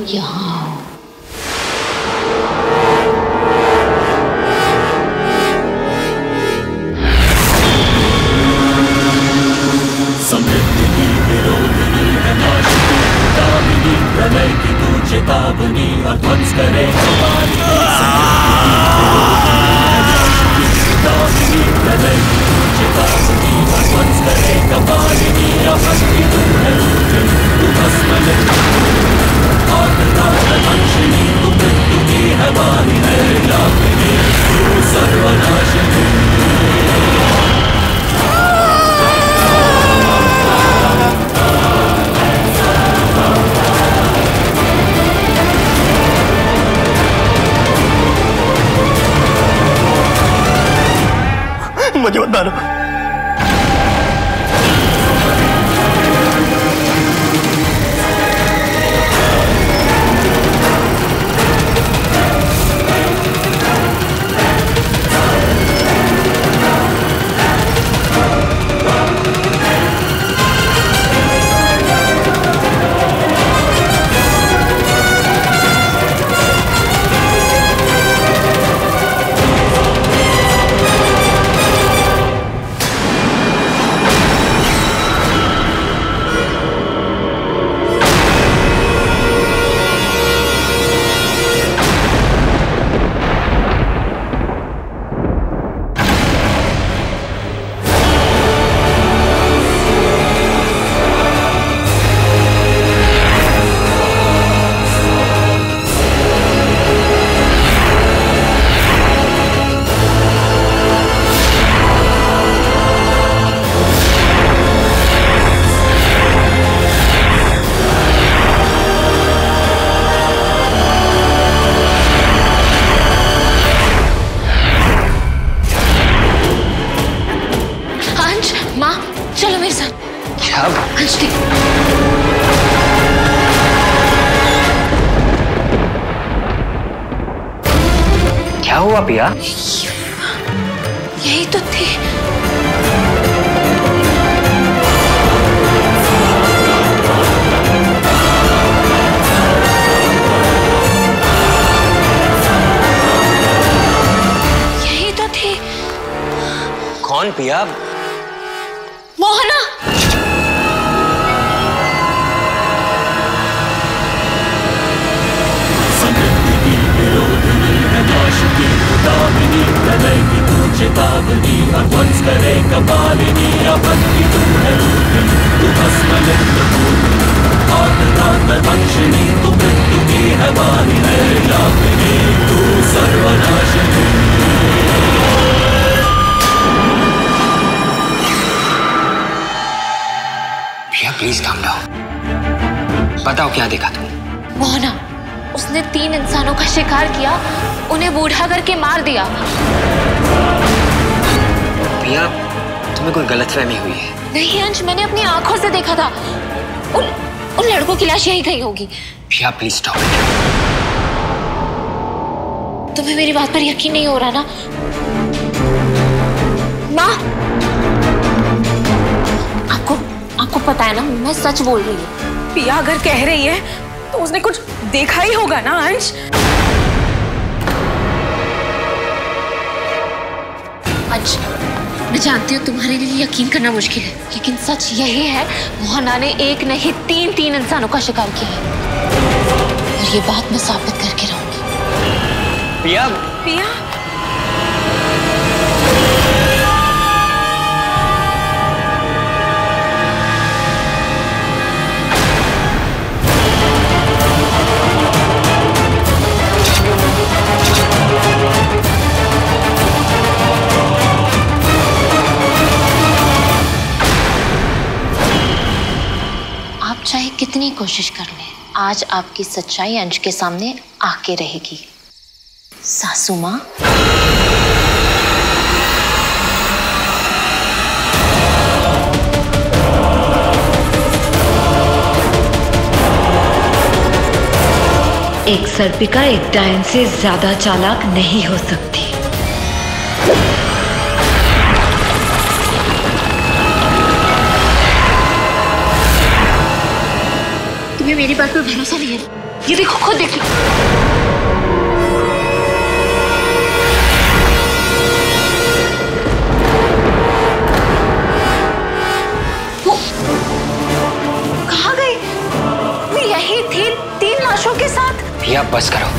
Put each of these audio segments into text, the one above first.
यहाँ आओ। समृद्धि विरोधिनी है नाशिनी, दामिनी प्रलय की तू चेतावनी, और ध्वंस करे दामिनी प्रलय की तू चेतावनी, और ध्वंस करे कपालिनी, अभक्ति तू है रूपिणी, तू भस्मलित आत्मनाशनी, तू मृत्यु की है वाणी है लाभिनी, तू सर्वनाशिनी। मुझे बता दो। क्या हुआ पिया? यही तो थे। यही तो थे। कौन पिया? मोहना। दामिनी प्रलय की तू चेतावनी, और ध्वंस करे कपालिनी, अभक्ति तू है रूपिणी, तू भस्मलित आत्मनाशनी, तू मृत्यु की है वाणी है लाभिनी, तू सर्वनाशिनी। भैया प्लीज काम डाउन, बताओ क्या देखा तुमने? मोहना, उसने 3 इंसानों का शिकार किया, उन्हें बूढ़ा करके मार दिया। भैया तुम्हें कोई गलतफहमी हुई है? नहीं अंश, मैंने अपनी आंखों से देखा था। उन लड़कों की लाश यहीं कहीं होगी। भैया प्लीज स्टॉप इट। तुम्हें मेरी बात पर यकीन नहीं हो रहा ना? माँ, आपको पता है ना, मैं सच बोल रही हूँ। पिया अगर कह रही है तो उसने कुछ देखा ही होगा ना अंश। अंश, मैं जानती हूँ तुम्हारे लिए यकीन करना मुश्किल है, लेकिन सच यही है, मोहना ने 1 नहीं 3 इंसानों का शिकार किया है, और ये बात मैं साबित करके रहूंगी। पिया, पिया चाहे कितनी कोशिश कर ले, आज आपकी सच्चाई अंश के सामने आके रहेगी। सासू माँ, एक सर्पिका एक डायन से ज्यादा चालाक नहीं हो सकती। तुम्हें मेरी बात पर भरोसा नहीं है? ये देखो, खुद देखिए। वो कहाँ गई? वो यही थी 3 लाशों के साथ। पिया बस करो,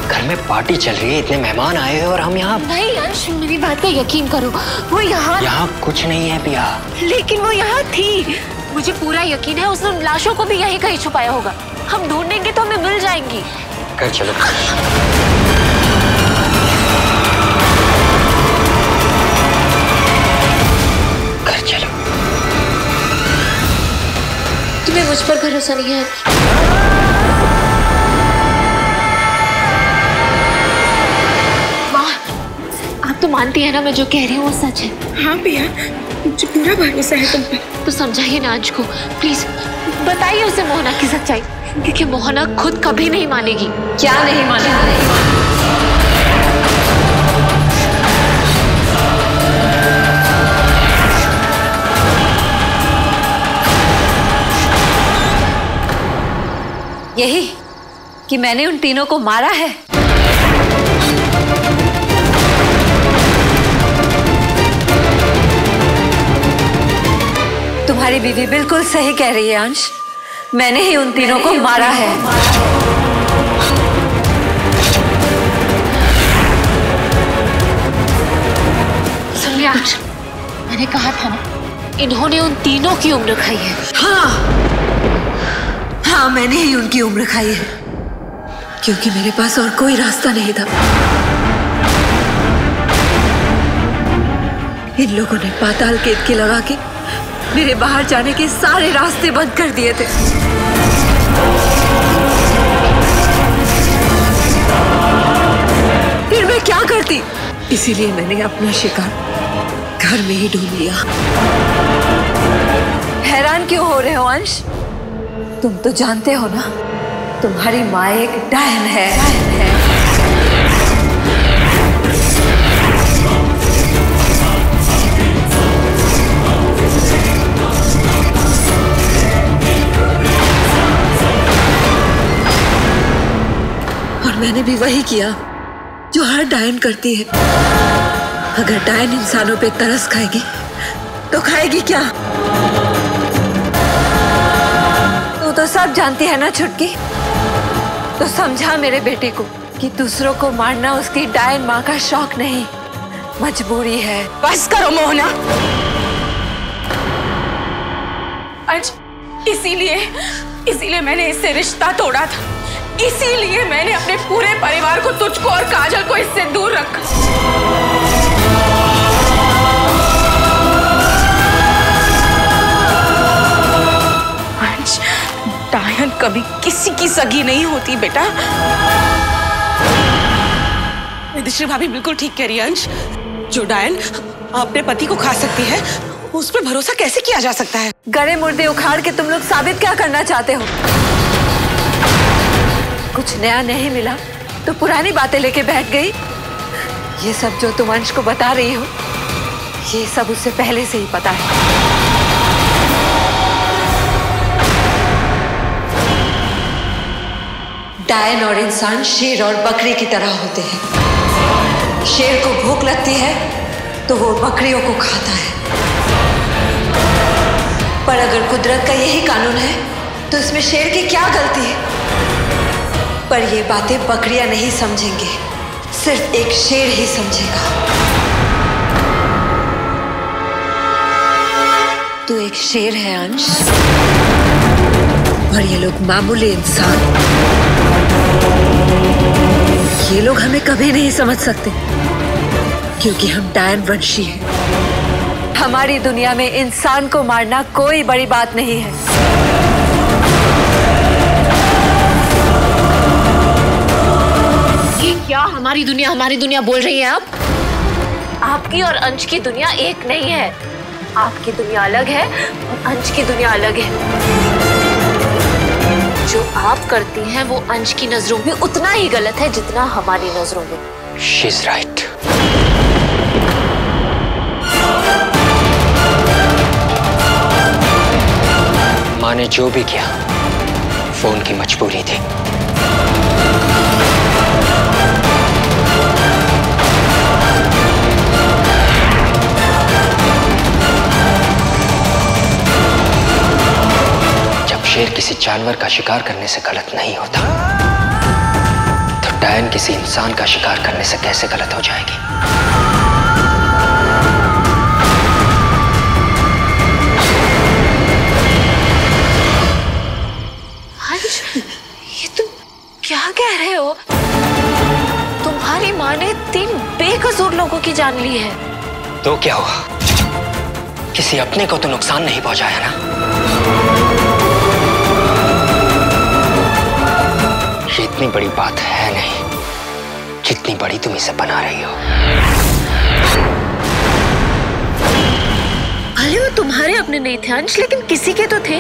घर में पार्टी चल रही है, इतने मेहमान आए हैं और हम यहाँ। नहीं अंश, मेरी बात का यकीन करो, वो यहाँ कुछ नहीं है पिया। लेकिन वो यहाँ थी, मुझे पूरा यकीन है उसने लाशों को भी यहीं कहीं छुपाया होगा। हम ढूंढेंगे तो हमें मिल जाएंगी। कर चलो। कर चलो। तुम्हें मुझ पर भरोसा नहीं है? माँ, आप तो मानती है ना मैं जो कह रही हूँ वो सच है? हाँ पिया, मुझे पूरा भरोसा है तुम पे। तो समझाइए ना अंश को, प्लीज बताइए उसे मोहना की सच्चाई, क्योंकि मोहना खुद कभी नहीं मानेगी। क्या नहीं मानेगी? यही कि मैंने उन तीनों को मारा है। तुम्हारी बीवी बिल्कुल सही कह रही है अंश, मैंने ही उन तीनों को मारा है। सुनिए अंश, मैंने कहा था ना, इन्होंने उन तीनों की उम्र खाई है। हाँ, मैंने ही उनकी उम्र खाई है, क्योंकि मेरे पास और कोई रास्ता नहीं था। इन लोगों ने पाताल केतकी लगा के मेरे बाहर जाने के सारे रास्ते बंद कर दिए थे। फिर मैं क्या करती? इसीलिए मैंने अपना शिकार घर में ही ढूंढ लिया। हैरान क्यों हो रहे हो अंश? तुम तो जानते हो ना, तुम्हारी माँ एक डायन है। और मैंने भी वही किया जो हर डायन करती है। अगर डायन इंसानों पे तरस खाएगी तो खाएगी क्या? तू तो सब जानती है ना छुटकी। तो समझा मेरे बेटे को कि दूसरों को मारना उसकी डायन माँ का शौक नहीं, मजबूरी है। बस करो मोहना। अंश, इसीलिए मैंने इससे रिश्ता तोड़ा था। इसीलिए मैंने अपने पूरे परिवार को, तुझको और काजल को इससे दूर रखा। अंश, डायन कभी किसी की सगी नहीं होती बेटा। विदिशा भाभी बिल्कुल ठीक कह रही है अंश। जो डायन अपने पति को खा सकती है, उस पर भरोसा कैसे किया जा सकता है? गड़े मुर्दे उखाड़ के तुम लोग साबित क्या करना चाहते हो? कुछ नया नहीं मिला तो पुरानी बातें लेके बैठ गई। ये सब जो तुम अंश को बता रही हो, ये सब उससे पहले से ही पता है। डायन और इंसान शेर और बकरी की तरह होते हैं। शेर को भूख लगती है तो वो बकरियों को खाता है। पर अगर कुदरत का यही कानून है तो इसमें शेर की क्या गलती है? पर ये बातें बकरियां नहीं समझेंगे, सिर्फ एक शेर ही समझेगा। तू एक शेर है अंश, और ये लोग मामूली इंसान। ये लोग हमें कभी नहीं समझ सकते, क्योंकि हम डायन वंशी हैं। हमारी दुनिया में इंसान को मारना कोई बड़ी बात नहीं है। क्या हमारी दुनिया बोल रही है आप? आपकी और अंश की दुनिया एक नहीं है। आपकी दुनिया अलग है और अंश की दुनिया अलग है। जो आप करती हैं वो अंश की नजरों में उतना ही गलत है जितना हमारी नजरों में। She's right. माँ ने जो भी किया सिर्फ वो उनकी मजबूरी थी। जब शेर किसी जानवर का शिकार करने से गलत नहीं होता, तो डायन किसी इंसान का शिकार करने से कैसे गलत हो जाएगी? ये तुम क्या कह रहे हो? तुम्हारी माँ ने 3 बेकसूर लोगों की जान ली है। तो क्या हुआ? किसी अपने को तो नुकसान नहीं पहुंचाया ना? ये इतनी बड़ी बात है नहीं जितनी बड़ी तुम इसे बना रही हो। भले वो तुम्हारे अपने नहीं थे अंश, लेकिन किसी के तो थे,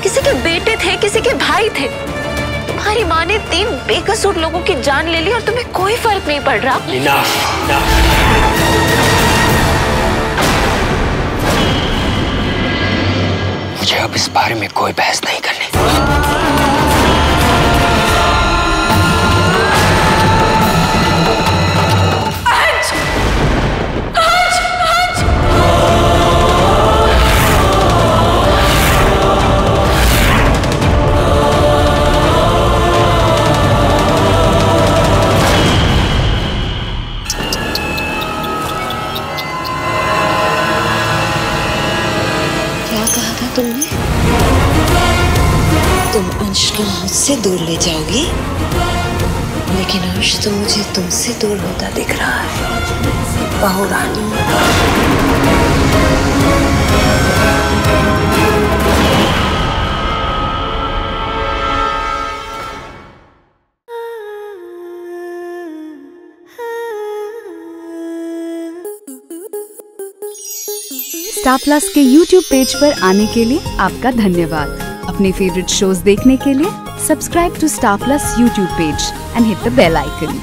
किसी के बेटे थे, किसी के भाई थे। तुम्हारी माँ ने 3 बेकसूर लोगों की जान ले ली और तुम्हें कोई फर्क नहीं पड़ रहा। मुझे अब इस बारे में कोई बहस नहीं करनी। तुमने? तुम अंश को मुझसे दूर ले जाओगी, लेकिन अंश तो मुझे तुमसे दूर होता दिख रहा है, बहू रानी। स्टार प्लस के YouTube पेज पर आने के लिए आपका धन्यवाद। अपने फेवरेट शोज देखने के लिए subscribe to Star Plus YouTube page and hit the bell icon.